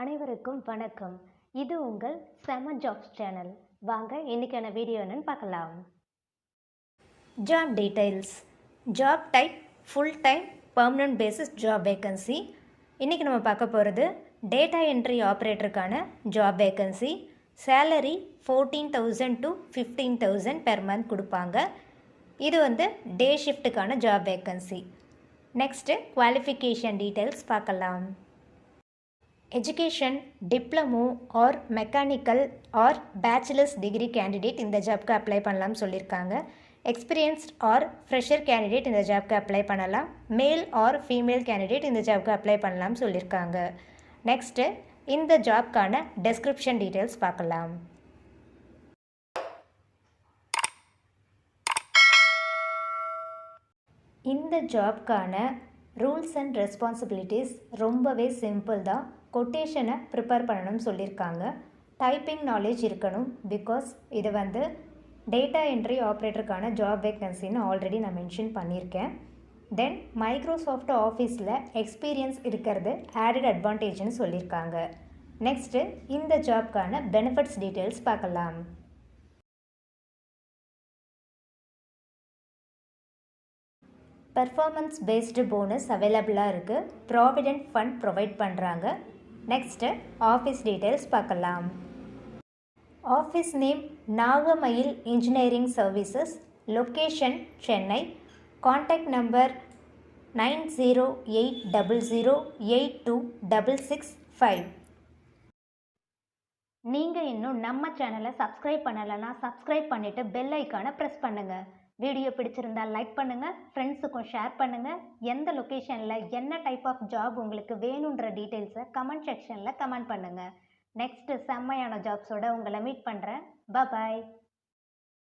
அனைவருக்கும் வணக்கம். இது உங்கள் செம ஜாப்ஸ் சேனல். வாங்க இன்னைக்கான வீடியோ என்னன்னு பார்க்கலாம். Job details. Job type full time permanent basis job vacancy. இன்றைக்கி நம்ம பார்க்க போகிறது டேட்டா என்ட்ரி ஆப்ரேட்டருக்கான job vacancy. Salary 14,000 to 15,000 per month கொடுப்பாங்க. இது டே ஷிஃப்ட்டுக்கான job vacancy. Next qualification details பார்க்கலாம். Education diploma or mechanical or bachelors degree candidate இந்த ஜாப்க்கு அப்ளை பண்ணலாம்னு சொல்லியிருக்காங்க. எக்ஸ்பீரியன்ஸ்ட் ஆர் ஃப்ரெஷர் கேண்டிடேட் இந்த ஜாப்க்கு அப்ளை பண்ணலாம். மேல் ஆர் ஃபீமேல் கேண்டிடேட் இந்த ஜாப்க்கு அப்ளை பண்ணலாம்னு சொல்லியிருக்காங்க. நெக்ஸ்ட்டு இந்த ஜாப்க்கான டெஸ்கிரிப்ஷன் டீட்டெயில்ஸ் பார்க்கலாம். இந்த ஜாப்க்கான ரூல்ஸ் அண்ட் ரெஸ்பான்சிபிலிட்டிஸ் ரொம்பவே சிம்பிள் தான். கொட்டேஷனை ப்ரிப்பேர் பண்ணணும்னு சொல்லியிருக்காங்க. டைப்பிங் நாலேஜ் இருக்கணும். பிகாஸ் இது டேட்டா என்ட்ரி ஆப்ரேட்டருக்கான ஜாப் வேக்கன்சின்னு ஆல்ரெடி நான் மென்ஷன் பண்ணியிருக்கேன். தென் மைக்ரோசாஃப்ட் ஆஃபீஸில் எக்ஸ்பீரியன்ஸ் இருக்கிறது ஆடட் அட்வான்டேஜ்னு சொல்லியிருக்காங்க. நெக்ஸ்ட்டு இந்த ஜாப்க்கான பெனிஃபிட்ஸ் டீட்டெயில்ஸ் பார்க்கலாம். பெர்ஃபார்மன்ஸ் பேஸ்டு போனஸ் அவைலபிளாக இருக்குது. ப்ராவிடென்ட் ஃபண்ட் ப்ரொவைட் பண்ணுறாங்க. நெக்ஸ்ட்டு ஆஃபீஸ் டீட்டெயில்ஸ் பார்க்கலாம். Office name Nagamayil engineering services. Location Chennai. Contact number 9080082665. நீங்கள் இன்னும் நம்ம சேனலை சப்ஸ்கிரைப் பண்ணலைன்னா சப்ஸ்கிரைப் பண்ணிவிட்டு பெல் ஐக்கானை ப்ரெஸ் பண்ணுங்கள். வீடியோ பிடிச்சிருந்தால் லைக் பண்ணுங்கள், ஃப்ரெண்ட்ஸுக்கும் ஷேர் பண்ணுங்கள். எந்த லொக்கேஷனில் என்ன டைப் ஆஃப் ஜாப் உங்களுக்கு வேணுன்ற டீட்டெயில்ஸை கமெண்ட் செக்ஷனில் கமெண்ட் பண்ணுங்கள். நெக்ஸ்ட்டு செம்மையான ஜாப்ஸோடு உங்களை மீட் பண்ணுறேன். பாய்.